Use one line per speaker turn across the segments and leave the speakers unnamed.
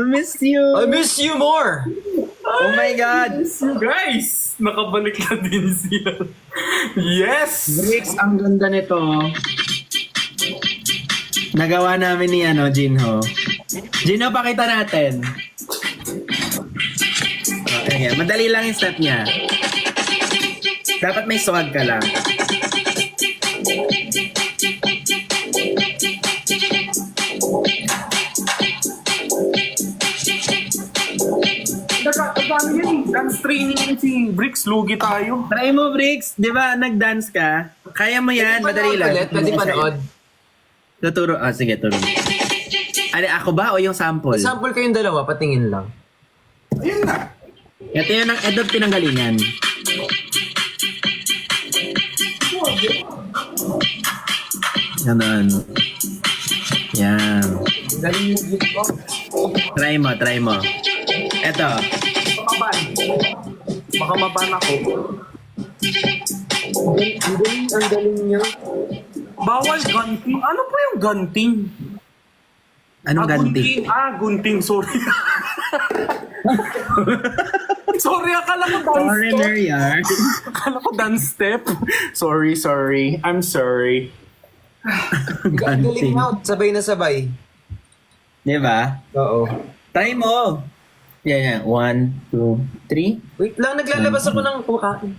miss you.
I miss you more!
Oh my God.
Yes, you guys! Nakabalik na din sila. Yes!
Bricks, ang ganda nito. Nagawa namin ni Jinho. Jinho, pakita natin. Ayan, madali lang yung step niya. Dapat may swag ka lang.
Paano yan? Dance training yun si Bricks. Lugi tayo.
Try mo, Bricks. Di ba, nag-dance ka? Kaya mo yan, madali lang.
Pwede panood.
Tuturo. Sige, turo. Ano, ako ba o yung sample?
Sample kayong dalawa, patingin lang.
Ayun na.
Ito yun ang edad pinanggalingan. Ganon. Yan.
Galing yung beat ko.
Try mo. Ito.
Makaban. Baka maban ako.
Ang galing niya.
Bawal gunting. Ano po yung gunting?
Anong ganti?
Gunting. Sorry. Sorry, akala ko dance
Foreigner
step.
yarn.
Akala ko dance step. Sorry. I'm sorry.
Ang galing
Ganting.
na. Sabay na sabay.
Di ba?
Oo.
Try mo. Yan. 1, 2, 3.
Wait lang, naglalabas ako ng kumakain.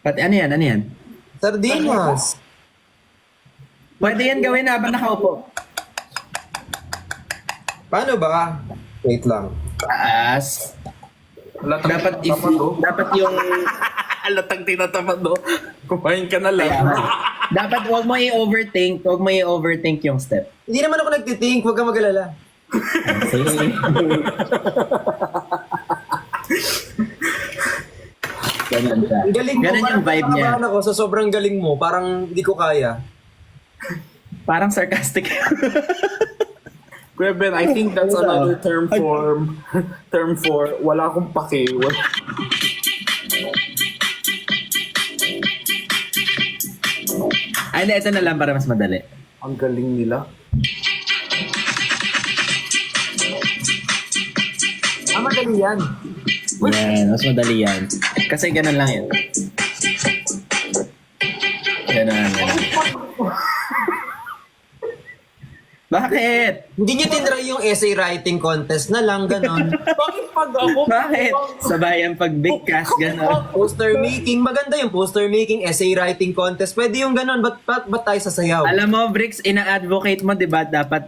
Pati ano yan?
Sardinas.
Pwede yan gawin habang nakaupo.
Paano ba? Wait lang.
Taas. Dapat yung
Alatang tinatamad, no? Kumain ka na lang.
dapat wag mo i-overthink yung step.
Hindi naman ako nagtitink, huwag kang mag-alala.
Sige. Ganun siya.
Ang galing mo,
Ganun yung vibe niya.
Parang ako sa sobrang galing mo, parang hindi ko kaya.
Parang sarcastic.
Kuya Ben, I think that's another term for wala akong pake.
Ay, ito na lang para mas madali.
Ang galing nila. Madali yan.
Yan, mas madali yan. Kasi ganun lang yun. Ganun. Bakit?
Hindi niyo tinry yung essay writing contest na lang, ganon.
Bakit pag ako?
Bakit? Sabayan pag big cast, gano'n.
Poster making, maganda yung poster making, essay writing contest. Pwede yung ganon, ba't tayo sasayaw?
Alam mo, Bricks, ina-advocate mo, di ba, dapat,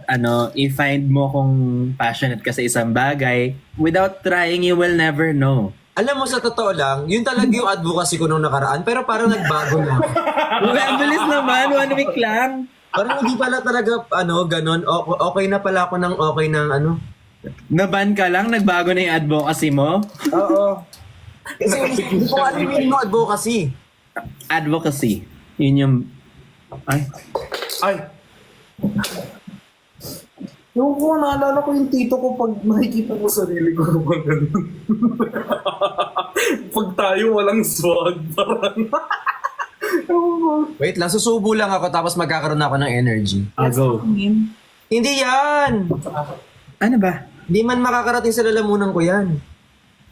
i-find mo kung passionate ka sa isang bagay. Without trying, you will never know.
Alam mo, sa totoo lang, yun talaga yung advocacy ko nung nakaraan, pero parang nagbago na.
Ang bilis naman, 1 week lang.
Parang hindi pala talaga, ganon. Okay na pala ako ng okay ng
Naban ka lang, nagbago na yung advocacy mo.
Oo. Kasi hindi ko alam yung advocacy.
Advocacy. Yun yung...
Ay. Yung ko, naalala ko yung tito ko pag makikita ko sarili ko naman ganun. Pag tayo walang swag, parang...
Wait lang, susubo lang ako tapos magkakaroon ako ng energy.
Go.
Hindi yan!
Ano ba?
Di man makakarating sa lalamunan ko yan.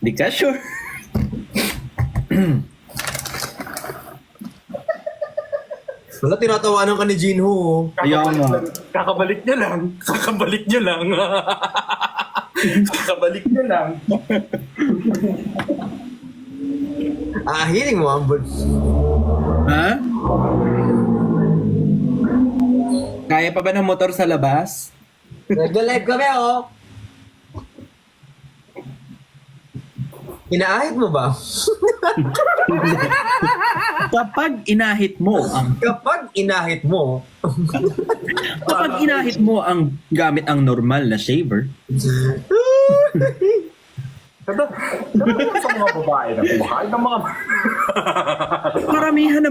Di ka sure.
Wala, tinatawanan ka ni Jinho.
Ayaw mo.
Kakabalik niya lang. Kakabalik niya lang.
Hiling mo, Ambon.
Ha? Kaya pa ba ng motor sa labas?
Nag-live kami, oh. Inaahit mo ba?
Kapag inahit mo ang gamit ang normal na shaver,
Kada sa mga babae na kumakain ng mga...
karamihan ng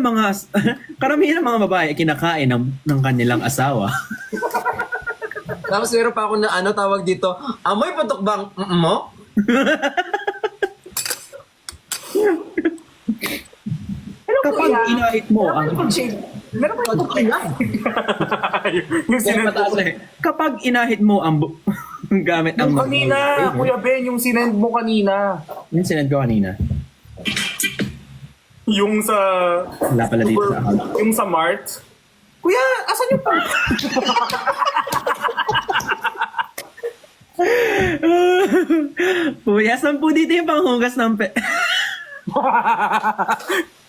mga babae kinakain ng kanilang asawa.
Tapos meron pa ako na tawag dito, amoy patok bang mo?
Kapag inahit mo ang...
Meron pa yung
Kapag inahit mo ang... Gamit ang
Yung kanina, Kuya Ben, yung sinend mo kanina.
Yung sinend ko kanina.
Yung sa...
Wala pala dito sa account.
Yung sa Mart. Kuya, asan yung pa?
Kuya, 10 dito yung panghugas ng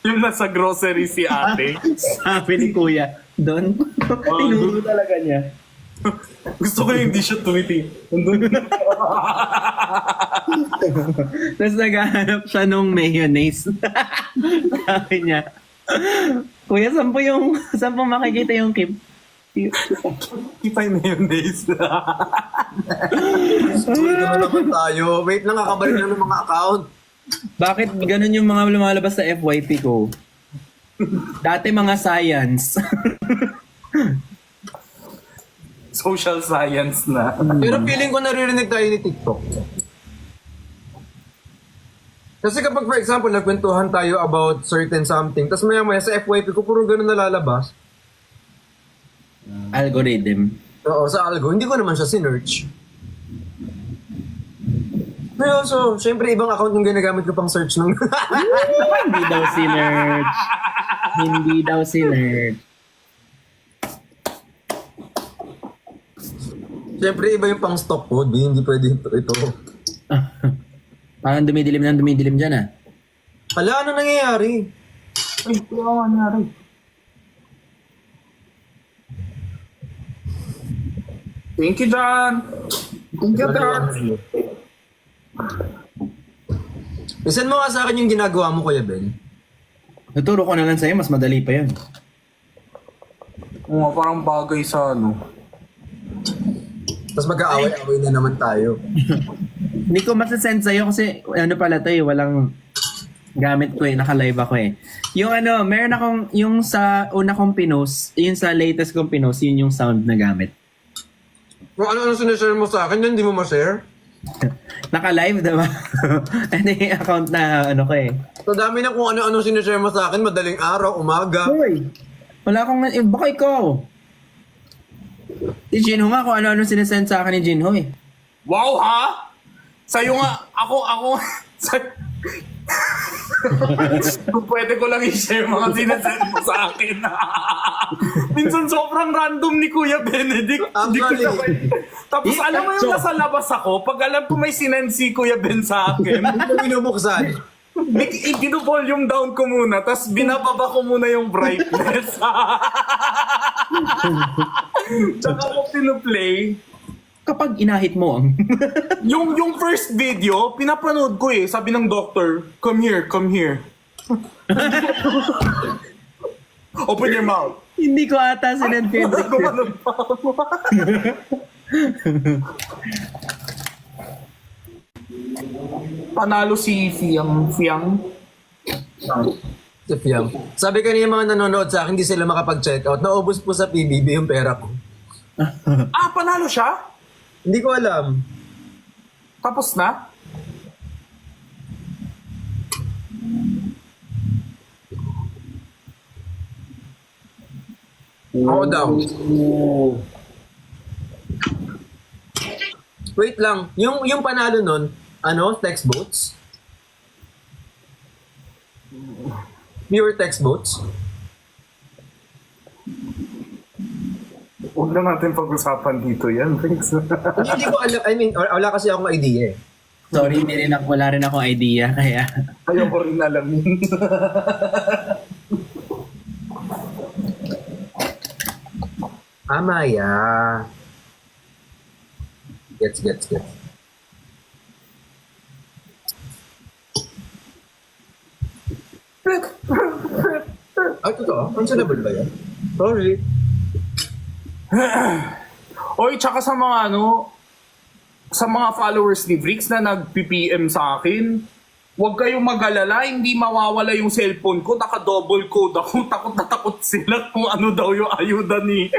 Yung nasa grocery si ate.
Sabi ni Kuya, doon. Tinuro talaga niya.
Gusto ko yung hindi siya tumiti.
Tapos naghahanap siya nung mayonnaise. Sabi niya, Kuya, 10 makikita yung keep.
Kita yung mayonnaise.
Sorry naman naman tayo. Wait lang, kakabalik na ng mga account.
Bakit ganun yung mga lumalabas sa FYP ko? Dati mga science.
Social science na.
Pero feeling ko naririnig tayo ni TikTok. Kasi kapag for example, nagkwentuhan tayo about certain something, tapos maya-maya sa FYP ko, puro ganun nalalabas.
Algorithm.
Oo, sa algo. Hindi ko naman siya sinearch. Pero so, syempre ibang account yung ginagamit ko pang search ng...
Hindi daw sinerch. Hindi daw sinerch.
Syempre iba yung pang stock code, hindi pwede ito.
Parang dumidilim dyan ah.
Hala, ano nangyayari?
Ay, ano nangyari? Thank you, John. Thank you, John.
Isan mo nga sa akin yung ginagawa mo, Kuya Ben.
Naturo ko na lang sa'yo, mas madali pa yun.
Oo nga, parang bagay sa ano.
Tapos mag-aaway-aaway na naman tayo.
Hindi ko masasend sa'yo kasi ano pala to eh, walang gamit ko eh, naka-live ako eh. Yung ano, meron akong, yung sa una kong pinost, yung sa latest kong pinost, yun yung sound na gamit.
Kung ano-ano sinashare mo sa akin, hindi mo ma-share?
Naka-live, diba? Ano yung account na ano ko eh.
So dami na kung ano-ano sinashare mo sa akin, madaling araw, umaga.
Hoy! Wala akong, baka ikaw. Si Jinho nga kung ano-ano sinesend sa akin ni Jinho eh.
Wow, ha? Sa'yo nga, ako, kung pwede ko lang i-share mga sinasend mo sa akin. Minsan sobrang random ni Kuya Benedict. Hindi ko siya pwede. Tapos alam mo yung nasa labas ako, pag alam ko may sinend si Kuya Ben sa akin,
Hindi mo binubuksan.
i-volume down ko muna, tapos binababa ko muna yung brightness. Tsaka ko pinu-play.
Kapag inahit mo ang...
Yung first video, pinapanood ko eh. Sabi ng doctor, come here. Open your mouth.
Hindi ko ata sinend Frederick.
Gumanon pa ako. Panalo si Fiang.
Si Fiam. Sabi kanina mga nanonood sa akin, hindi sila makapag-check out. Naubos po sa PBB yung pera ko.
Ah, panalo siya?
Hindi ko alam.
Tapos na?
Oo daw. Wait lang. Yung panalo nun, text votes? Pure text votes?
Huwag na natin pag-usapan dito yan.
Hindi ko alam. I mean, wala kasi akong idea eh.
Sorry, wala rin akong idea. Kaya...
Ayaw ko rin alamin.
Maya. Gets. Ay, totoo? Cancelable ba yan? Sorry.
Oy, tsaka sa mga sa mga followers ni Bricks na nag-PPM sa akin, huwag kayong mag-alala, hindi mawawala yung cellphone ko, naka-double code ako, takot na takot sila kung ano daw yung ayuda ni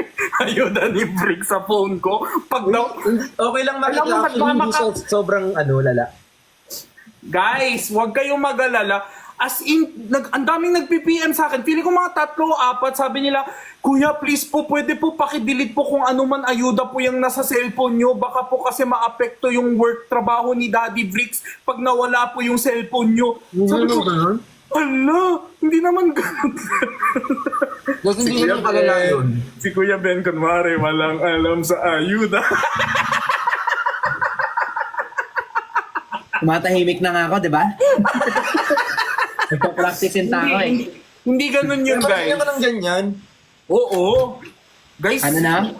Bricks sa phone ko. Pag daw,
Okay lang makita.
Alam mo,
Actually, hindi siya sobrang lala.
guys, huwag kayong mag-alala. As in, ang daming nag-PPM sa akin. Feeling ko mga 3-4, sabi nila, Kuya, please po, pwede po pakidelete po kung ano man ayuda po yung nasa cellphone nyo. Baka po kasi maapekto yung work, trabaho ni Daddy Bricks pag nawala po yung cellphone nyo. Sabi ko, ala, hindi naman ganun.
Kasi hindi naman kalala yun.
Si Kuya Ben, kunwari, walang alam sa ayuda.
Tumatahimik na nga ako, di ba? Nagpa-practice yung tao eh.
Hindi ganun yun,
Kaya
guys.
ka ng ganyan.
Oo. Guys,
Ano na?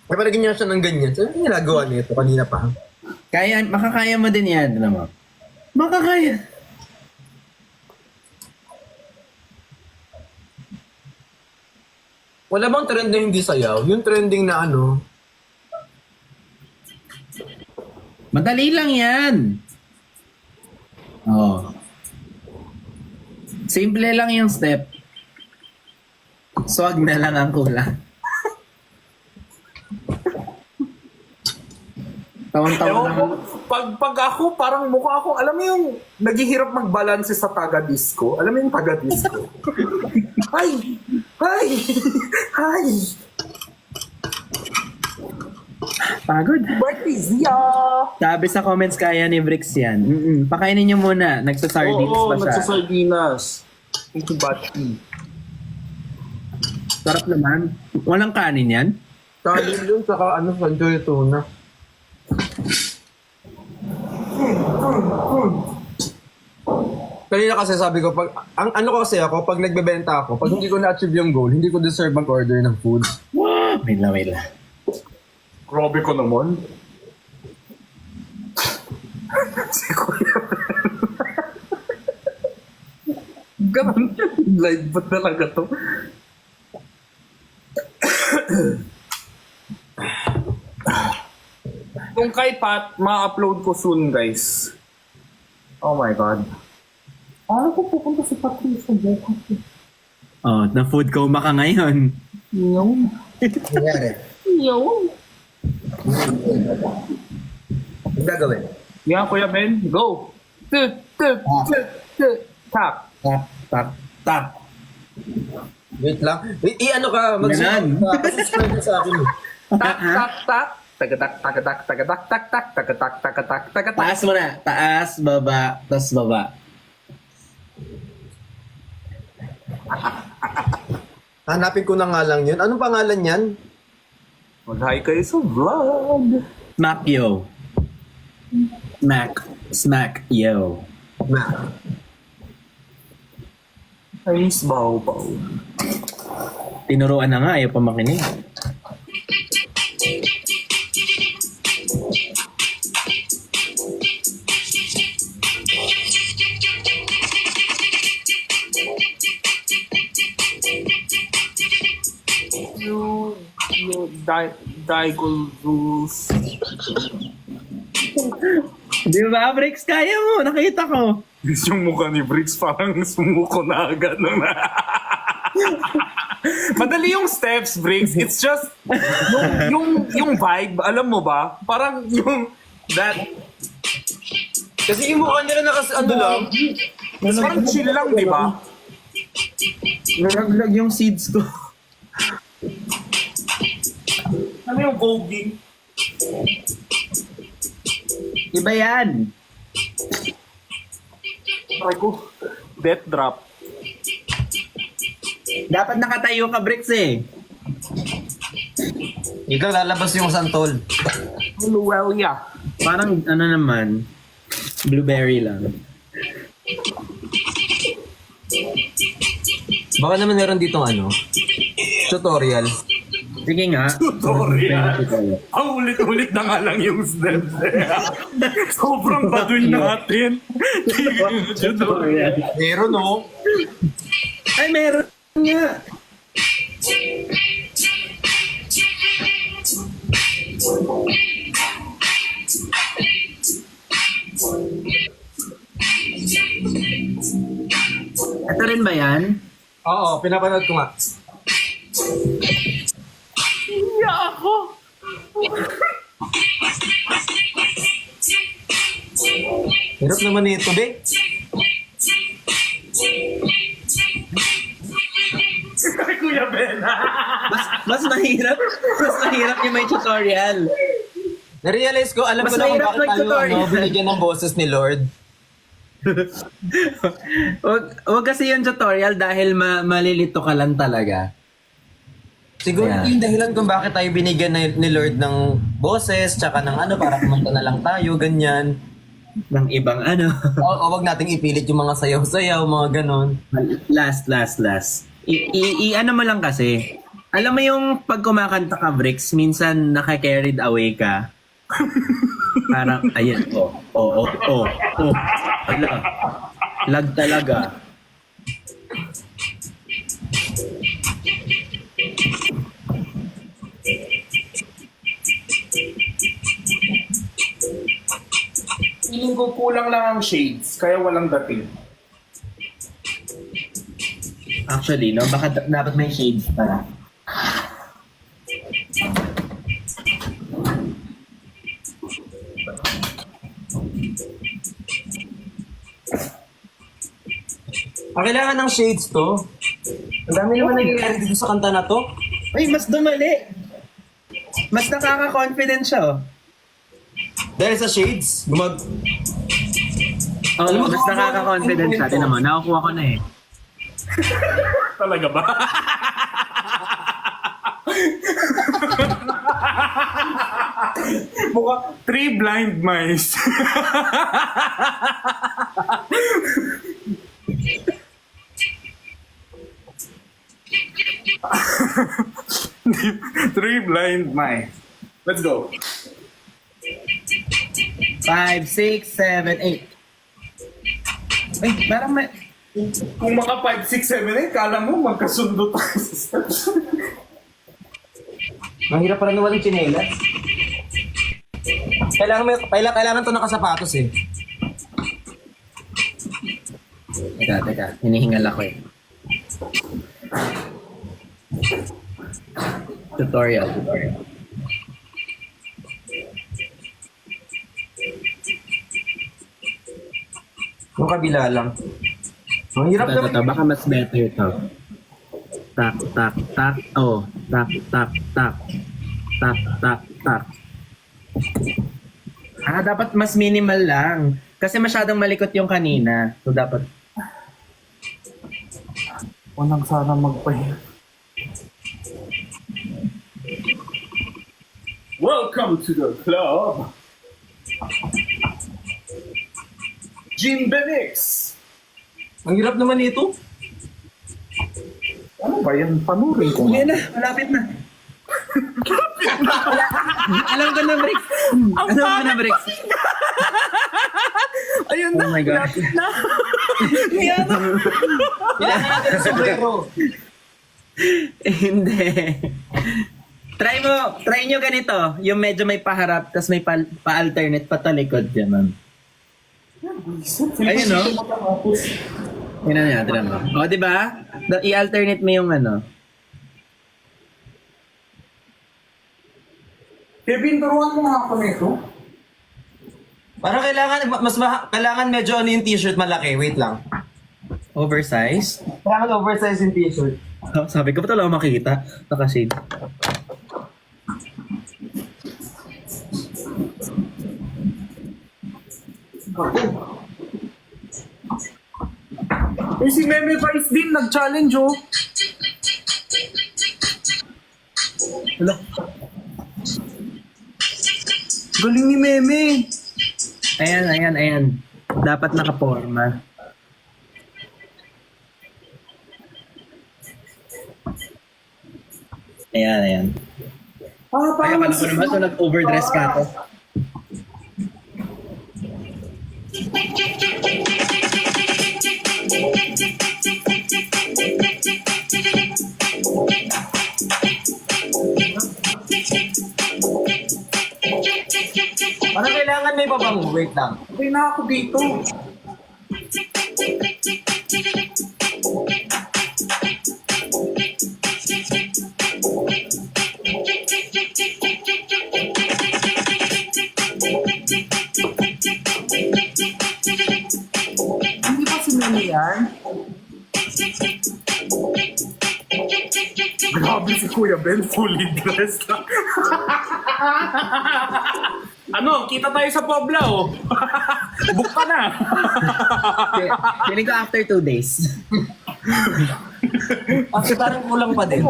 Kaya pala ganyan siya ng ganyan. So, ano ginagawa nito kanina pa?
Makakaya mo din yan. Ano mo? Makakaya.
Wala bang trend na hindi sayaw? Yung trending na ano?
Madali lang yan. Oh. Simple lang yung step. Swag na lang ang kulang. Tawang-tawa
ewan ko,
lang.
pag ako, parang mukha ako, alam mo yung naghihirap mag-balance sa taga-disco? Alam mo yung taga-disco? Hi! Hi! Hi!
Pagod.
Bartizia!
Sabi sa comments kaya ni Bricks yan. Pakainin niyo muna. Nagsasardines
Oo,
pa siya.
nagsasardinas. Thank you, Bati.
Sarap naman. Walang kanin yan?
Kanin yun, saka ano, sanjoy tuna. Kanina kasi sabi ko, ang ano ko kasi ako, pag nagbebenta ako, pag hindi ko na-achieve yung goal, hindi ko deserve mag-order ng food.
Wait lang.
Grabe ko naman. Si Kuya. Ganun. Live ba talaga to? Kung kay Pat, ma-upload ko soon, guys. Oh my God. Ano ko pupunta si Patricia bukas?
Oh, na food coma ka ngayon.
Yung.
Nangyari.
Yung.
Ang gagawin?
Yan, Kuya Ben. Go! Tap.
Tak.
Wait lang. Wait, ano ka?
Ganon.
Mag-subscribe ka sa akin.
Tak, tak, tak. Tagatak, tagatak, tagatak, tak, tak, tagatak, tagatak, tagatak.
Taas mo na. Taas, baba, tas baba.
Hanapin ko na nga lang yun. Anong pangalan yan?
Mag-hi kayo sa vlog.
Smack yo. Smack yo.
I miss Bao Bao.
Tinuruan na nga, ayaw pa makinig.
You Daigol rules.
Di ba, Bricks? Kaya mo. Nakita ko.
Yung mukha ni Briggs parang sumuko na agad. Madali yung steps, Briggs. It's just yung vibe, alam mo ba? Parang yung that
Kasi yung mukha nila ano lang.
parang chill lang, di ba?
Nalaglag yung seeds ko.
Ano yung voguing?
Iba yan.
Try ko. Death drop.
Dapat nakatayo ka, Bricks eh.
Ikaw lalabas yung santol.
Luelia.
Parang ano naman, blueberry lang.
Baka naman meron ditong ano, tutorial.
Sige nga.
Tutorial. Ang ulit-ulit na nga lang yung steps. Sobrang baduy natin.
Tutorial.
Meron no?
Ay, meron nga. Ito rin ba yan?
Oo, pinapanood ko nga.
Iya ako.
Hirap naman nito, be.
Mas mahirap yung may tutorial.
Na-realize ko, alam
Mas
ko na kung
mahirap
bakit tayo
mag-tutorial.
binigyan ng boses ni Lord.
Wag kasi yung tutorial dahil malilito ka lang talaga.
Siguro
Yeah.
yung dahilan kung bakit tayo binigyan ni Lord ng boses, tsaka ng para kumanta na lang tayo, ganyan.
Ng ibang ano.
O wag nating ipilit yung mga sayaw-sayaw, mga ganon.
Last. Ano mo lang kasi. Alam mo yung pag kumakanta ka, Bricks, minsan naka-carried away ka. Parang, ayan, oh. Ala, lag talaga.
Feeling ko kulang lang ang shades, kaya walang dating.
Actually, no, baka dapat may shades para.
Ang kailangan ng shades to. Ang dami naman nangyayari dito sa kanta na to.
Ay, mas dumali. Mas nakaka-confident siya, oh.
Dahil sa shades,
Oo, mas nakaka-confident siya. Tinan mo, nakakuha ko na eh.
Talaga ba? Mukha, 3 blind mice. Three blind mice. Let's go.
5, 6, 7, 8. Ay, parang may...
Kung maka 5, 6, 7, 8, kala mo magkasundo tayo sa steps.
Mahirap pala nawalang tsinelas. Kailangan to nakasapatos eh.
Teka. Hinihingal ako eh. Tutorial.
Yung kabila lang. Mahirap naman.
Ito, baka mas better ito. Tak. Oh, tak. Tak. Dapat mas minimal lang. Kasi masyadong malikot yung kanina. So, dapat...
Walang sana magpahinga. Welcome to the club. Jim Benix.
Ang hirap naman ito.
Ano ba yan? Panurin ko nga.
Yan na, malapit na. Alam ko na, Bricks.
Ayun
Oh my God.
Kailangan natin ng sombrero.
Hindi. Try nyo ganito. Yung medyo may paharap, tapos may pa-alternate, patalikod. Ganun. Ayun, no? Tignan mo. O, di ba? I-alternate mo yung ano.
Kevin, turuan mo nga ako nito.
Parang kailangan medyo ano yung t-shirt malaki. Wait lang.
Oversize.
Kailangan oversize yung t-shirt.
Oh, sabi ko pa talaga makikita. Naka-shade.
Eh, si Meme Vice din, nag-challenge, oh.
Wala.
Galing ni Meme.
Ayan. Dapat nakaporma. Ayan.
Ah,
Kaya
parang
pala ko naman ito nag-overdress ka to.
Parang kailangan may babango. Wait lang.
Okay na ako dito. Hindi ba si Meme yan? Grabe si Kuya Ben, fully dressed na. Ano, kita tayo sa Pobla, oh. Book ka na.
Feeling ko after 2 days.
Kasi parang kulang pa din.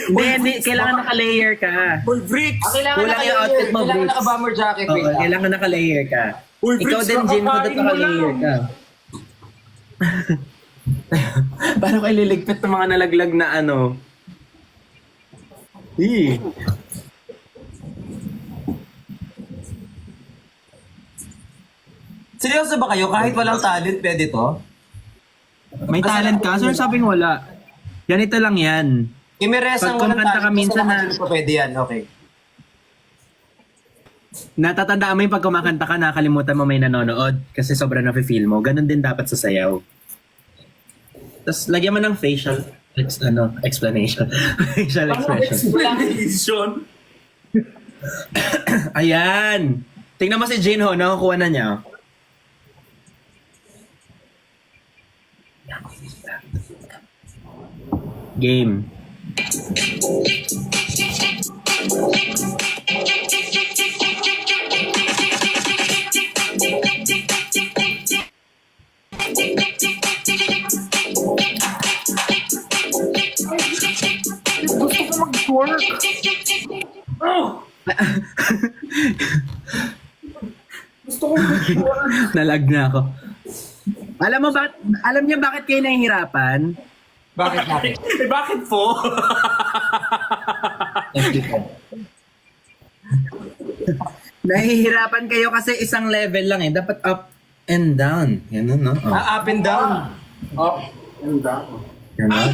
Hindi. Kailangan naka-layer ka.
Uy, Bricks!
Kailangan
Kulang yung outfit mo,
Kailangan
Bricks.
naka-bomber jacket.
Oo,
Wait lang.
kailangan naka-layer ka.
Uy,
Ikaw
Bricks,
din, Jin, ko
nakakain mo
naka-layer
lang.
ka. Paano kayo liligpit ng mga nalaglag na ano?
Seryoso ba kayo? Kahit walang talent, pwede to?
May talent ka? So sabing wala. Ganito lang yan.
Kimeres
Pag
ang walang
kumanta ka
talent.
minsan
basta
na-
nakatulog pa pwede yan. Okay.
Natatandaan mo yung pag kumakanta ka, nakakalimutan mo may nanonood kasi sobrang nafe-feel mo. Ganon din dapat sa sayaw. Tapos lagyan mo ng facial explanation. Facial expression.
Explanation.
Ayan! Tingnan mo si Jin ho, nakukuha na niya. Game.
Gusto ko mag-twerk. Oh! Gusto ko mag-twerk.
Nalag na ako. Alam niyo bakit kayo nahihirapan?
Bakit natin?
Bakit po?
Nahihirapan kayo kasi isang level lang eh. Dapat up and down. Yan no? Oh.
Up and down.
Up and down.
Ganon.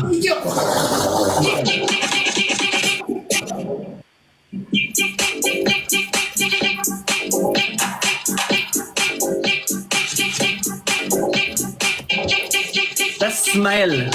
Tapos smile.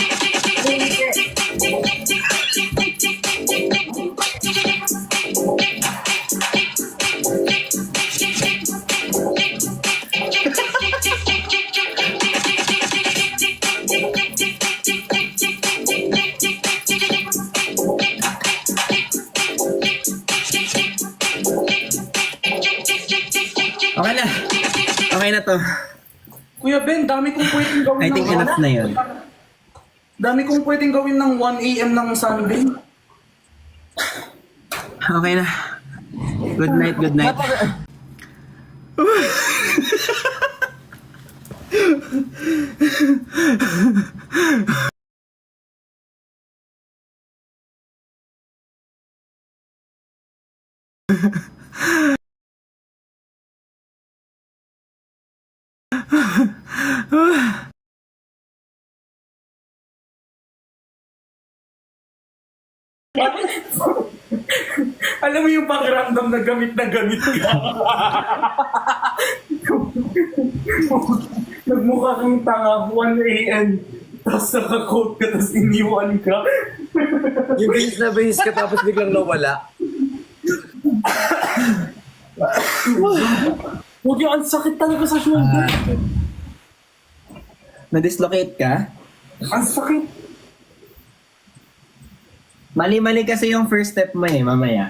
Okay na. Okay na to.
Kuya Ben, dami kong pwedeng gawin
I think
ng...
enough na yun.
Dami kong pwedeng gawin ng 1 a.m. ng Sunday.
Okay na. Good night, good night.
Alam mo yung pakiramdam na gamit ka. Nagmukha kang tanga, 1 a.m. Tapos naka-coat ka, tapos iniwan ka.
Yung bihis ka tapos biglang nawala.
Huwag yung ang sakit talaga sa shoulder.
Na-dislocate ka?
Ang sakit.
Mali-mali kasi yung first step mo eh, mamaya.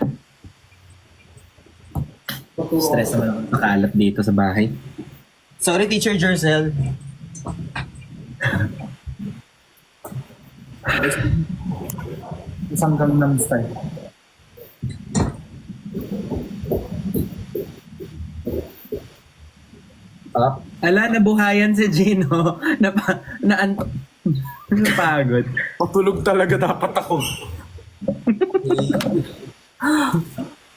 Stress naman nakaalap dito sa bahay.
Sorry, Teacher Jercel.
Isang Gangnam Style.
Up.
Ala, nabuhayan si Gino. Napagod.
Patulog talaga dapat ako.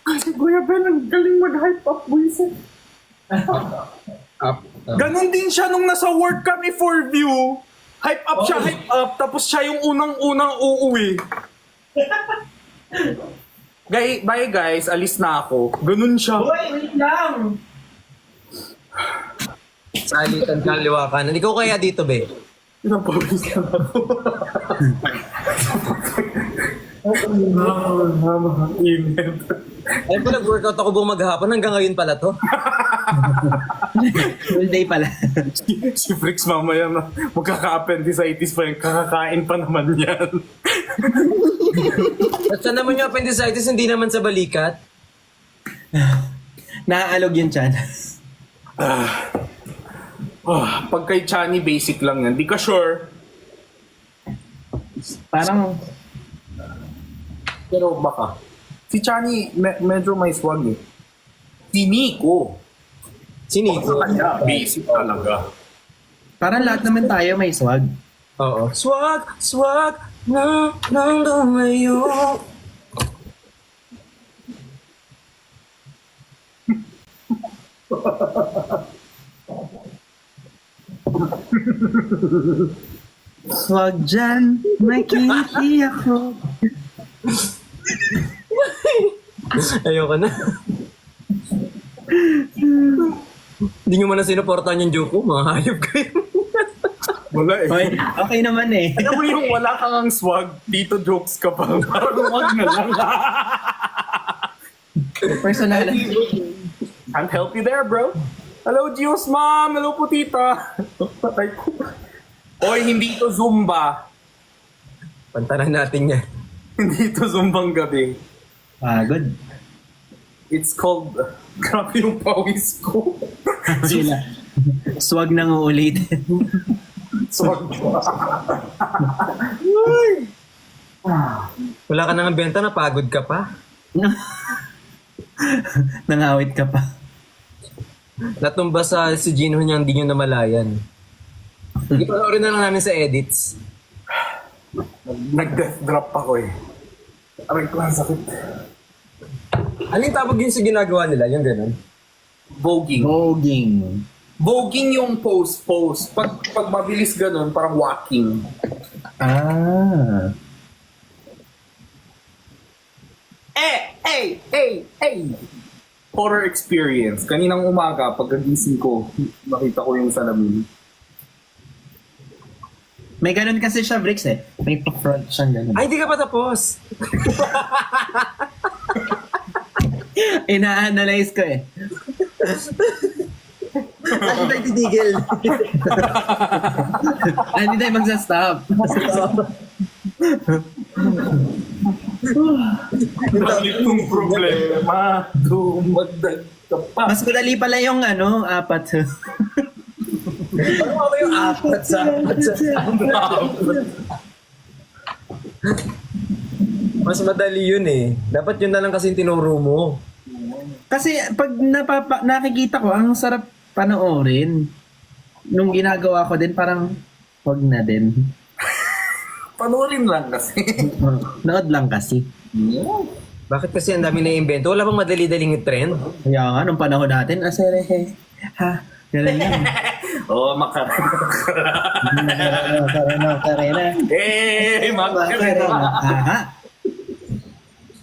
Kasi Kuya Ben, ang galing mag-hype up, buisit.
Up.
Ganon din siya nung nasa work kami for view. Hype up siya, hype up. Tapos siya yung unang-unang uuwi. Bye guys, alis na ako. Ganon siya.
Wait lang!
Salitan kaliwa ka. Hindi ko kaya dito, be.
Pinapawis na ako. Init.
Ayun po, nag-workout ako buong maghapon. Hanggang ngayon pala to.
Full day pala.
Si Fricks mamaya na magkaka-appendicitis pa yung kakakain pa naman yan.
At saan naman yung appendicitis, hindi naman sa balikat?
Naaalog yung chan.
Pag kay Chani, basic lang yan. Di ka sure.
Parang,
Pero baka. Si Chani, medyo may swag eh. Si Nico.
Siniko.
Kanya, basic talaga.
parang lahat naman tayo may swag.
Oo. Swag, swag, nang lumayo.
Swag dyan, makiki ako.
Ayoko na. Hindi nyo man na sinuportahan yung joke ko, mga hayop kayo.
Wala eh.
Okay, okay naman eh.
Alam mo yung wala kang ang swag, dito jokes ka pa. Parang wag na lang.
Personal.
Can't help you there, bro. Hello, Gios mom. Hello po, tita. Patay ko. Oy, hindi to Zumba.
Pantanan natin yan.
Hindi to Zumbang gabi.
Pagod.
It's called... Grabe yung pawis ko.
Sila. Swag nang uulitin.
Swag.
Wala ka nang benta, napagod ka pa.
Nangawit ka pa.
Natumba sa si Gino niya, hindi nyo namalayan. Ipanoorin na lang namin sa edits.
Nag-death drop ako eh. Aray ko, ang sakit.
Anong tawag yun sa ginagawa nila? Yung ganun?
Voguing.
Voging.
Voguing yung pose. Pag mabilis ganun, parang walking.
Ah.
Horror experience. Kaninang umaga, pagkagising ko, nakita ko yung salamin.
May ganun kasi siya, Bricks eh. May pa-front siyang ganun.
Ay, hindi ka pa tapos!
Ina-analyze ko eh.
Ano tayo titigil?
Hindi tayo magsa-stop.
Bakit yung problema? Dumagdag ka pa.
Mas madali pala yung ano, apat.
Ano ba yung apat sa... Mas madali yun eh. Dapat yun na lang kasi tinuro mo.
Kasi pag nakikita ko, ang sarap panoorin. Nung ginagawa ko din, parang wag na din.
Panoorin lang kasi.
Nood lang kasi.
Bakit kasi ang dami na invento? Wala bang madali-daling trend?
Kaya nga, nung panahon natin, aserehe. Ha? Ganun lang.
Oo, makarena.
Makarena.
Makarena.
Aha.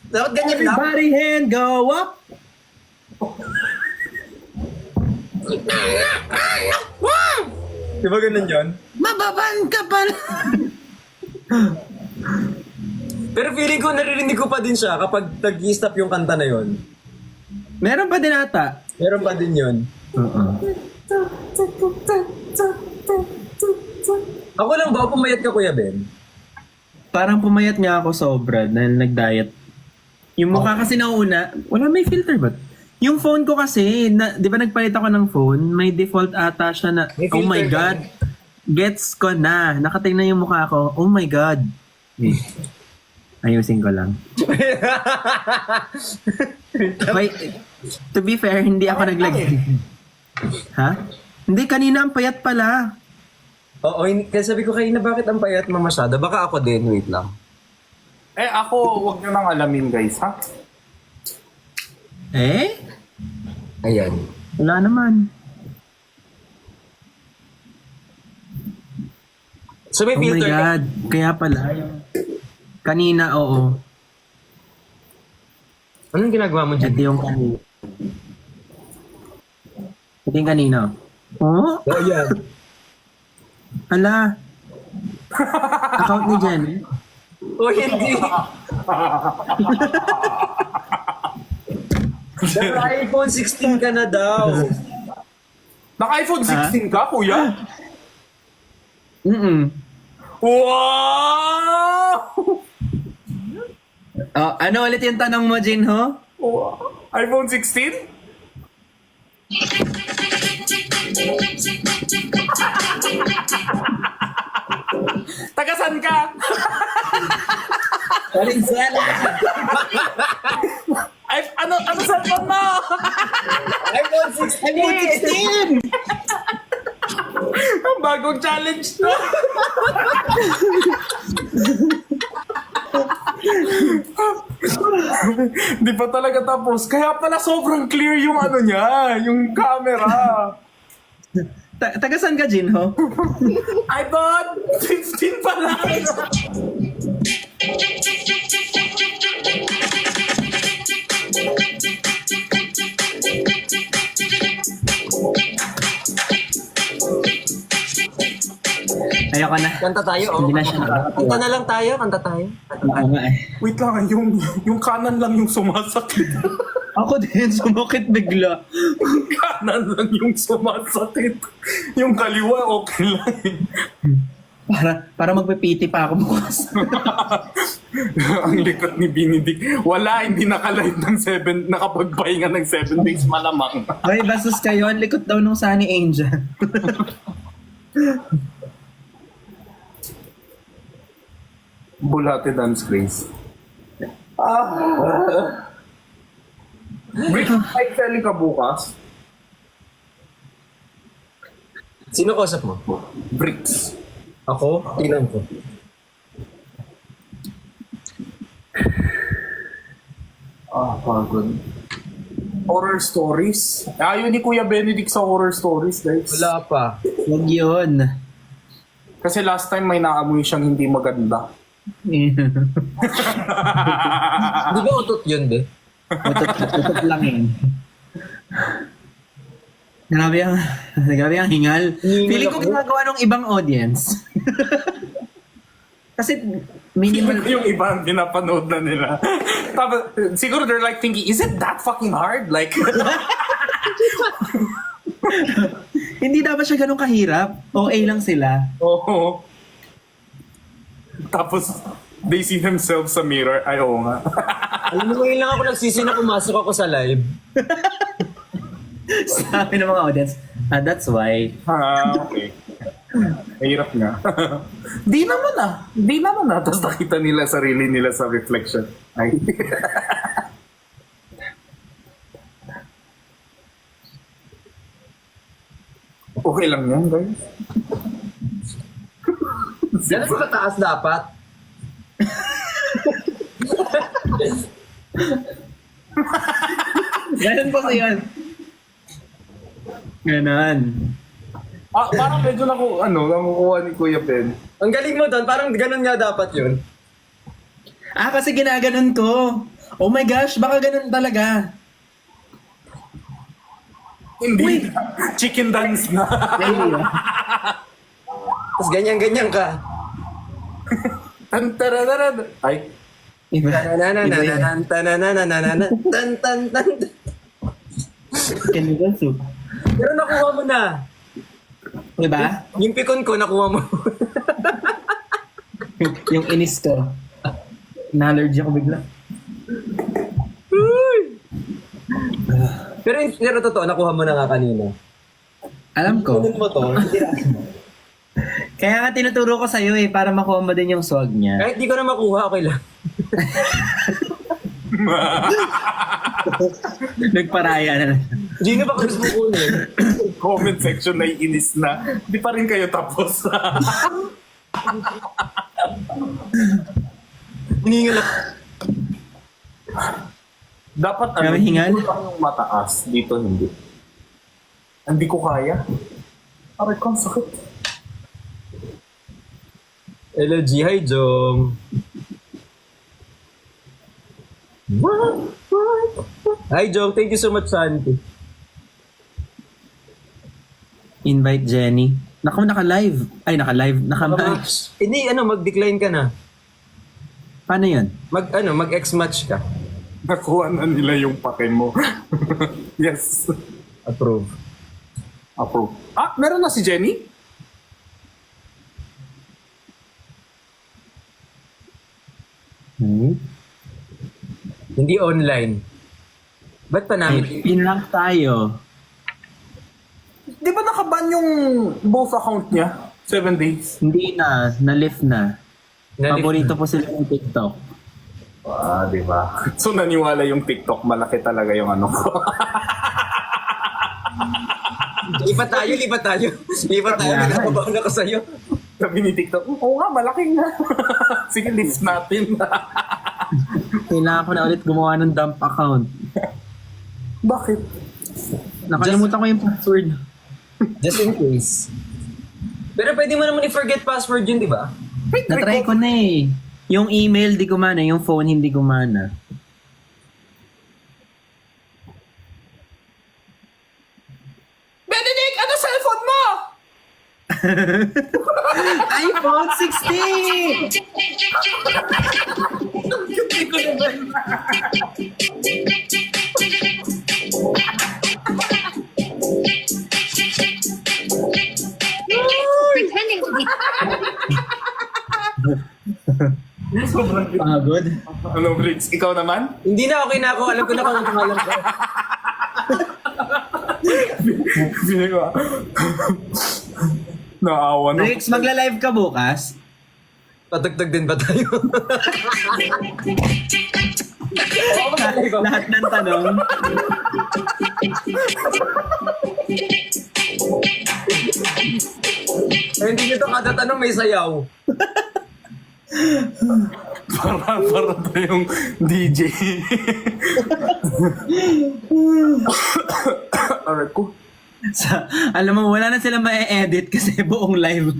Dapat ganyan lang.
Everybody hand go up.
Di ba ganun yun?
Mababan ka pala.
Pero feeling ko, naririnig ko pa din siya kapag nag-i-stop yung kanta na yun.
Meron pa din ata.
Meron pa din yun. Ako lang ba? Pumayat ka, Kuya Ben?
Parang pumayat nga ako sobra dahil nag-diet. Yung mukha kasi nauna, wala may filter ba? Yung phone ko kasi, di ba nagpalit ako ng phone, may default ata siya na,
May
oh my
filter
God, gets ko na. Nakatingnan yung mukha ko, oh my God. Ayusin ko lang. Wait, to be fair, hindi ako naglagay. Ha? Hindi, kanina ang payat pala.
Oo, kasi sabi ko kanina, bakit ang payat mo masyado? Baka ako din, wait lang.
Ako, wag nyo nang alamin guys, ha?
Eh?
Ayan.
Wala naman.
So may
Oh my
filter ka.
God. Kaya pala. Kanina, oo.
Anong ginagawa mo dyan?
Ito yung kanina. Ito yung kanina. Oh?
Oh, yan.
Ala. Account ni Jen.
Oh, hindi. Naka iPhone 16 ka na daw.
Naka-iPhone 16 ka, kuya?
Mm-mm.
Wow!
Oh, ano ulit yung tanong mo, Jinho?
Wow. iPhone 16? Tagasan ka?
Valenzuela!
Ay, ano cellphone mo?
iPhone 16!
Ang bagong challenge na. Di pa talaga tapos. Kaya pala sobrang clear yung ano niya, yung camera.
Tagasan ka, Jinho?
iPhone 15 pa lang.
Ayoko na.
Kanta tayo, oh.
Hindi na siya
Kanta na lang tayo, kanta tayo.
Oo nga eh.
Wait lang, yung kanan lang yung sumasakit.
Ako din, sumakit bigla.
Kanan lang yung sumasakit. Yung kaliwa, okay lang.
Para magpipiti pa ako bukas.
Ang likot ni Benedict. Wala, hindi nakalive ng 7, nakapagpahinga ng 7 days malamang.
Ay, bastos kayo. Ang likot daw nung Sunny Angel.
Bulate dance craze. Brick, ay selling ka bukas?
Sino kausap mo?
Bricks.
Ako? Tingnan ko.
Pagod. Horror stories? Ayaw ni Kuya Benedict sa horror stories, guys.
Wala pa.
Huwag yun.
Kasi last time may naamoy siyang hindi maganda.
Di ba utot yun, be?
Tutot lang yun. Grabe ang hingal. Feeling ko ginagawa ng ibang audience. Kasi minimal.
Yung iba ang pinapanood na nila. Tapos, siguro they're like thinking, is it that fucking hard? Like,
Hindi dapat siya ganun kahirap. OA lang sila.
oo. Tapos, they see themselves sa mirror. Ay, oo nga.
Alam mo, ngayon lang ako nagsisi na pumasok ako sa live.
Sabi ng mga audience, that's why.
Okay. Mahirap nga. Di naman ah. Tapos nakita nila sarili nila sa reflection. Ay. Okay lang yan, guys.
Ganun sa taas dapat.
Ganun po yun. Ganon.
Parang medyo nakukuha ni Kuya Ben.
Ang galing mo doon, parang ganun nga dapat yun.
Kasi ginaganon ko. Oh my gosh, baka ganun talaga.
Hindi. Chicken dance na.
Tapos ganyan-ganyan ka.
Tantarararan. Ay.
Iba.
Tananananan, tananananan, tan tan tan.
Kanilang soup.
Pero nakuha mo na.
Diba?
Yung pikon ko, nakuha mo.
Yung inis ko. Na-allergy ako bigla.
Pero totoo, nakuha mo na nga kanina.
Alam ko.
Ganun mo to, hindi na.
Kaya nga tinuturo ko sa'yo para makuha mo din yung swag niya.
Kahit di ko na makuha, okay lang.
Nagparaya na lang.
Gino, baka gusto mo kunin.
Comment section na iinis na. Di pa rin kayo tapos.
Hiningal ako.
Dapat
Grabe, hingal.
dito lang yung mataas. Dito hindi. Hindi ko kaya. Aray ko, ang sakit.
Hello, G. Hi, Jong. Hi, Jong. Thank you so much, Santi.
Invite Jenny. Naku, naka-live. Ay, naka-live. Naka-match.
Hindi, mag-decline ka na.
Paano yun?
Mag-X-match ka.
Nakuha na nila yung pake mo. Yes.
Approve.
Approve. Ah, meron na si Jenny?
Hindi online. Ba't pa namin?
Yun lang tayo.
Di ba nakaban yung both account niya? 7 days.
Hindi na, na-lift na.
Na-lift
Paborito po sila ng TikTok.
Ah, di ba? So naniwala yung TikTok, malaki talaga yung ano ko.
Lipat tayo. Lipat tayo.
Yeah.
Pinapabaon ako sa'yo.
Sabi ni TikTok, oo nga, malaki nga. Sige, list natin.
Kailangan ko na ulit gumawa ng dump account.
Bakit?
Nakalimutan ko yung password.
Just in case. Pero pwede mo naman i-forget password yun, di ba?
Natry ko na eh. Yung email di gumana, yung phone hindi gumana.
Benedict, ano cellphone mo?
iPhone 16!
Pretending to be
Pagod.
Ano, Briggs? Ikaw naman?
Hindi na, okay na ako. Alam ko na kung anong pangalan ko.
Feeling ko. Naawa na.
Rex, magla-live ka bukas?
Patugtog din ba tayo?
Lahat ng tanong.
Hindi nyo to kada tanong may sayaw.
Para tayong DJ. Alright ko.
Alam mo, wala na sila ma-edit kasi buong live.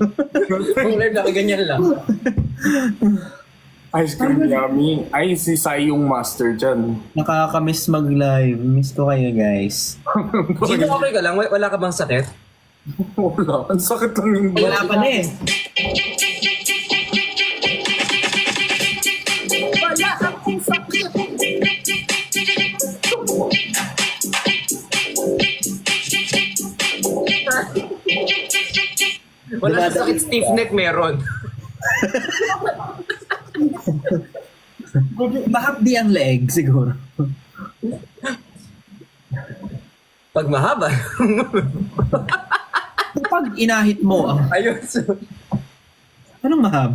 Kung live nakaganyan lang.
Ice cream yummy. Ay, si Sai yung master dyan.
Nakakamiss mag-live. Miss ko kayo, guys.
Sino okay ka lang? Wala ka bang sakit?
Wala. Ang sakit lang yung
Wala pa na eh.
Wala sa sakit, stiff neck meron.
Mahapdi ang leeg, siguro.
Pag mahaba.
Kapag inahit mo ang...
Ayun.
Anong mahab?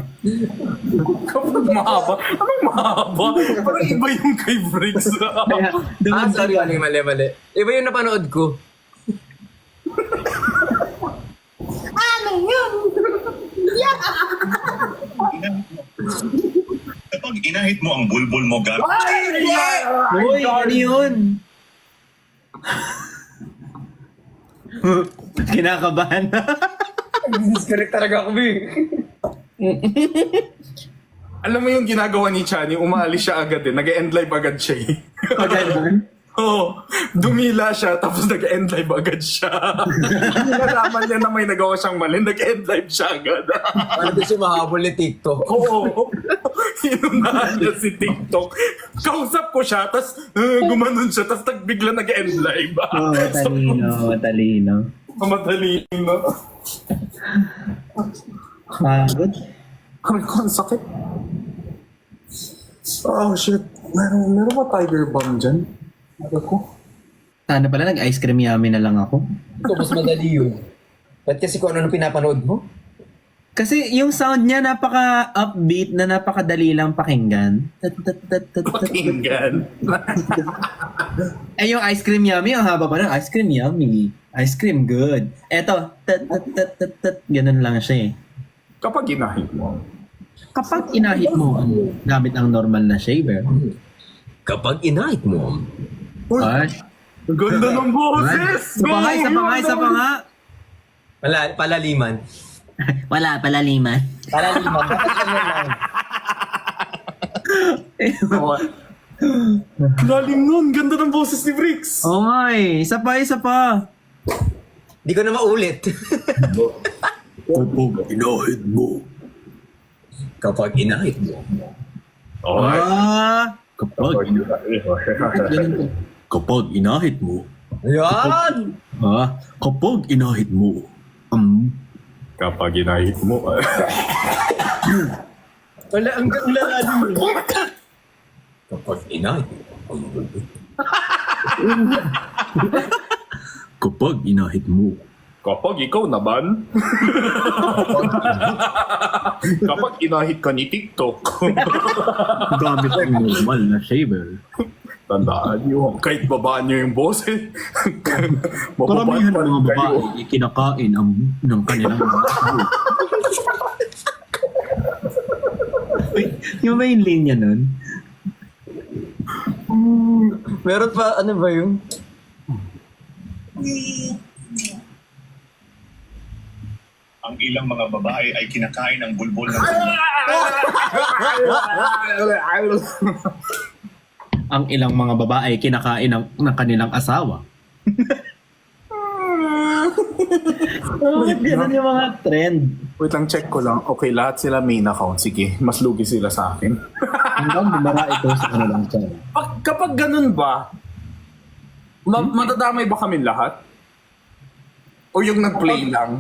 Kapag mahaba. Anong mahaba? Parang iba yung kay Briggs.
Ah, sorry. Mali. Iba yung napanood ko.
Kapag inahit mo ang bulbul mo gamit
Uy, ano yun? Kinakabahan na.
Disconnect talaga ako, B.
Alam mo yung ginagawa ni Chani, umaalis siya agad eh. Nag-end live agad siya eh.
Pagano'n?
Oo. Dumila siya, tapos nag-end live agad siya. Nalaman niya na may nagawa siyang mali, nag-end live siya agad.
Ano ba siya mahabol ni TikTok?
Oo. Inunahan niya si TikTok. Kausap ko siya, tapos gumanon siya, tapos bigla nag-end live.
Oo, matalino.
Matalino.
Pagod.
Aray ko, ang sakit. Oh shit. Meron ba tiger bomb dyan? Aray ko.
Sana pala nag-ice cream yummy na lang ako.
Ito, mas madali yun. Ba't kasi kung ano pinapanood mo?
Kasi yung sound niya napaka-upbeat na napakadali lang pakinggan.
Pakinggan.
Eh yung ice cream yummy, ang haba pa ng ice cream yummy. Ice cream good. Eto, ganun lang siya eh.
Kapag ginahit mo.
Kapag inahit mo gamit ang normal na shaver,
Kapag inahit mo.
ay,
Ang ganda ng boses!
isa pa nga.
Palaliman.
Wala, palaliman.
Palaliman.
Lalim nun! Ganda ng boses ni Briggs!
Oo nga eh, isa pa.
Di ko na maulit.
Kapag inahit mo.
Kapag inahit mo.
Kapag inahit mo.
Ayan!
Kapag inahit mo,
Kapag inahit mo.
wala, ang lalim mo.
Kapag inahit.
Kapag inahit mo,
Kapag ikaw naman. Kapag inahit ka ni TikTok.
gamit ang normal na shaver.
Tandaan nyo, kahit babaan nyo yung boses.
Karamihan ng mga
kayo.
babae ay kinakain ng kanilang mga asawa. Wait, yung ba yung linya nun?
Meron pa, ano ba yung?
Ang ilang mga babae ay kinakain ang bulbul ng
Ang ilang mga babae kinakain ng kanilang asawa. Bakit ganun yung mga trend?
Wait lang, check ko lang. Okay, lahat sila main account. Sige, mas lugi sila sa akin.
Hanggang bumara ito sa kanilang channel.
Kapag ganun ba, matadamay ba kami lahat? O yung nag-play lang?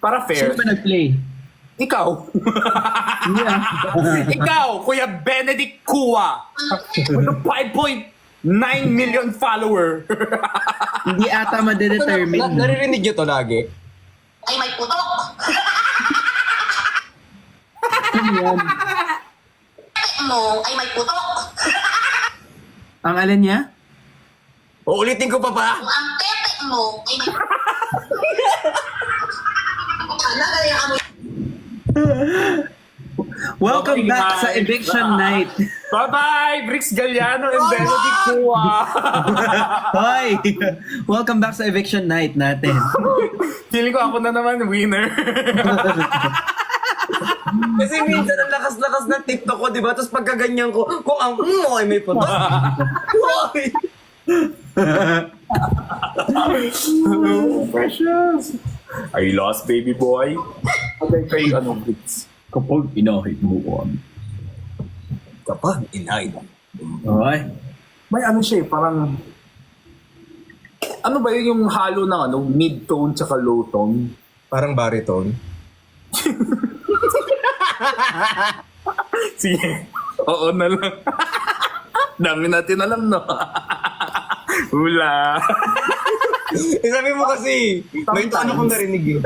Para fair.
Sino ba nag-play?
Ikaw.
Yeah.
Ikaw, Kuya Benedict Kua. With a 5.9 million follower.
Hindi ata madedetermine.
Naririnig nyo to lagi?
Ay, may putok!
Ano yan?
mo ay may putok!
Ang alin niya?
Uulitin ko pa ba?
Ang pepe mo ay may Nagaya ka mo
Welcome
Okay,
back sa
bye.
eviction night.
Bye-bye, Bricks Galliano and Benedict Kua.
Hoy! Welcome back sa eviction night natin.
Feeling ko ako na naman winner.
Kasi minsan ang lakas-lakas ng TikTok ko, di ba? Tapos pagkaganyan ko, kung ang mo ay may puto. Why?
Precious. I lost, baby boy. Okay, kay ano, Bricks?
Kapag inahit mo on.
Kapag inahit.
Hoy.
May ano siya eh, parang... Ano ba yun yung halo ng ano, mid-tone tsaka low tone?
Parang baritone.
Sige. Oo na lang. Dami natin alam, no? Hula.
Sabi mo kasi, may tono kong narinig eh.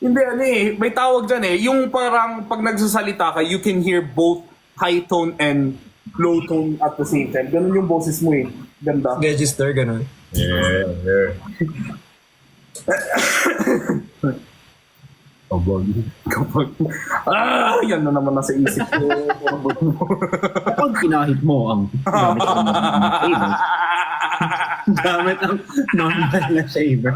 Hindi, ano eh. May tawag dyan eh. Yung parang pag nagsasalita ka, you can hear both high tone and low tone at the same time. Ganun yung boses mo eh. Ganda.
Register, ganun.
Yeah. Kapag... yan na naman nasa isip ko.
Kapag inahit mo ang gamit ang normal na shaver.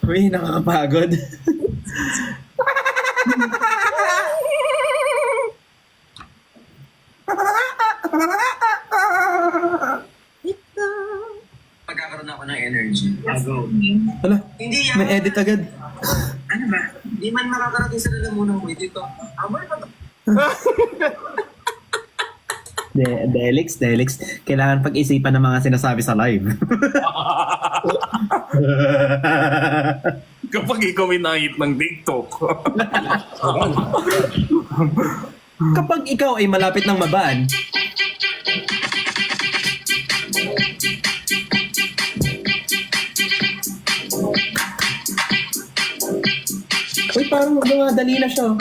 Uy, nakakapagod.
Magkakaroon ako ng energy.
Hala,
Hindi yan.
may edit agad.
Ano ba? Hindi man makakarating sa lalamunan ko. Dito. Amoy pa to.
Delix. Kailangan pag-isipan ng mga sinasabi sa live.
Kapag ikaw inahit ng TikTok.
Kapag ikaw ay malapit ng mabaan, uy, parang mga dali na siya.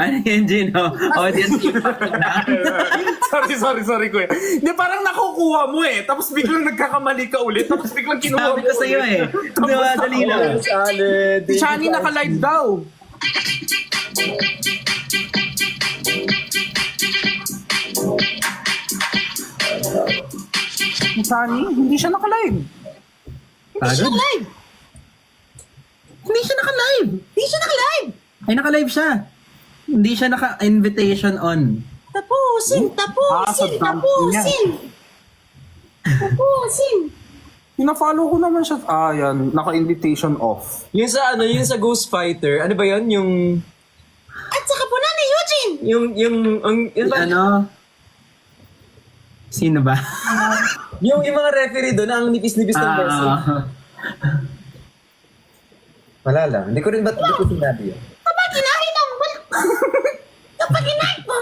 Ano yan, Gino? Audience impact na.
sorry, kuya. Hindi, parang nakukuha mo eh. Tapos biglang nagkakamali ka ulit. Tapos biglang kinuha
Sabi
mo
ko sa'yo eh. Diba, dali lang.
Salad.
Shani naka-live daw. Ni Sunny, hindi siya naka-live.
Pagod? Hindi siya naka-live.
Di siya naka-live.
Ay, naka-live siya. Hindi siya naka-invitation on.
Tapusin,
sa
tapusin,
dump niya.
tapusin. Tapusin.
Pina-follow ko naman siya. Yan. Naka-invitation off.
Yung sa ano, yung sa Ghost Fighter, ano ba yun? Yung,
At saka po na ni Eugene.
yun ba?
Ano? Sino ba?
Yung mga referee doon, ang nipis-nipis ng person. Wala lang. Hindi ko sinabi yun.
Kapag kinahit ang kapag kinahit mo.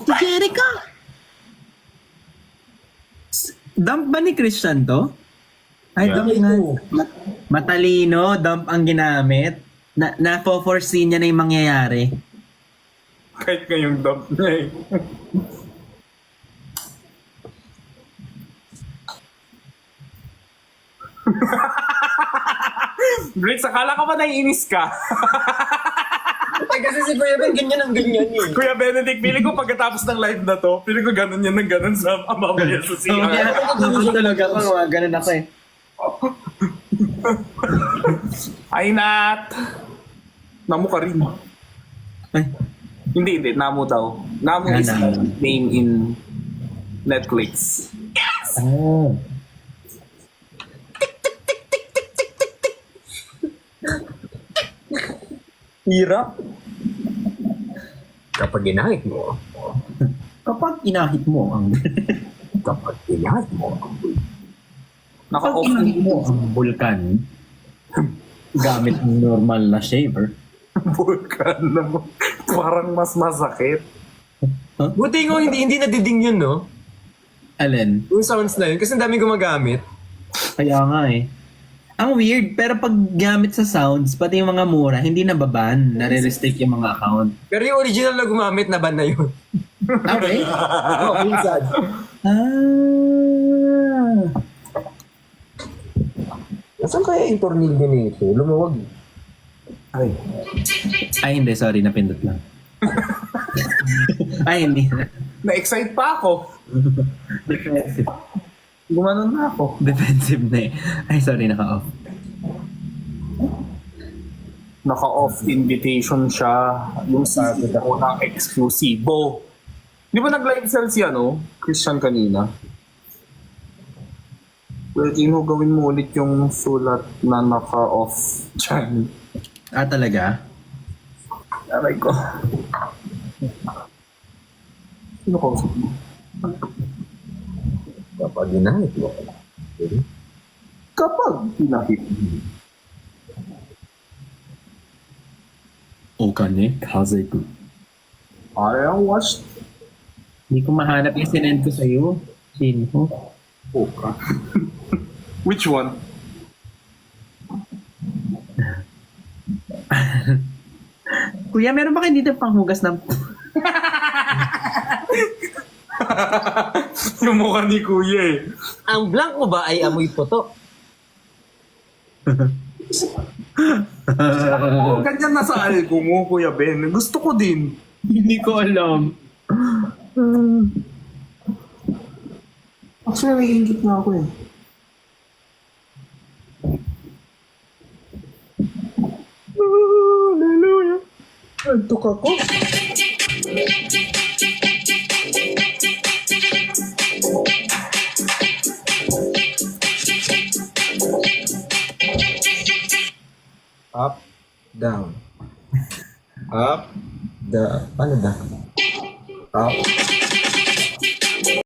Si Jerica! Dump ba ni Christian to? Ay,
Yeah.
dump nga. Matalino, dump ang ginamit. Na-foresee niya na yung mangyayari.
Kahit ngayong dump na eh. Briggs, akala ka ba naiinis ka?
Ay, kasi si Kuya Ben, ganyan ang ganyan eh.
Kuya Benedict, feeling ko pagkatapos ng live na to, feeling ko ganun yan ng ganun sa mamaya sa
So,
CR.
kaya natutulog ako. Ganun ako eh.
Ay, Nat! Namu ka rin.
Ay,
Hindi. Namu daw. Namu is
Namu.
name in Netflix.
oh.
Hirap. Kapag ginahit mo,
Kapag inahit mo ang...
kapag ginahit mo,
Kapag
Naka-off
inahit mo ang vulkan gamit ng normal na shaver.
Vulkan naman. Parang mas masakit.
buti nga hindi nadiding yun, no?
Alin?
Yung sounds na yun, kasi ang daming gumagamit.
Kaya nga eh. Ang weird, pero pag gamit sa sounds, pati yung mga mura, hindi nababan. Nare-restrict yung mga account.
Pero yung original na gumamit, naban na yun.
Okay.
Oo, minsan.
Ah.
Nasaan kaya yung tornilyo nito? Lumuwag.
Ay, hindi. Sorry, napindot lang. Ay, hindi.
Na-excite pa ako.
Defensive.
Gumanon na ako.
Defensive na eh. Ay, sorry, naka-off.
Naka-off invitation siya. Yung sabi ko ng eksklusibo. Di ba nag-live sell si Christian kanina? Pwede mo gawin mo ulit yung sulat na naka-off dyan.
Ah, talaga?
Aray ko. Sino ko?
Kapag ginahit mo.
Kapag pinahit.
Okane, kazeku.
I watched
Hindi ko mahanap yung sinend ko sa'yo. Sino?
Oka. Which one?
Kuya, meron ba kayo dito panghugas ng...
Yung mukha ni Kuya eh.
Ang blank mo ba ay amoy puto?
Ganyan na sa algo mo, Kuya Ben. Gusto ko din.
Hindi ko alam.
Actually, naiingit na ako eh. Hallelujah. Antok ako.
Up, down. Up, down. Paano down? Up,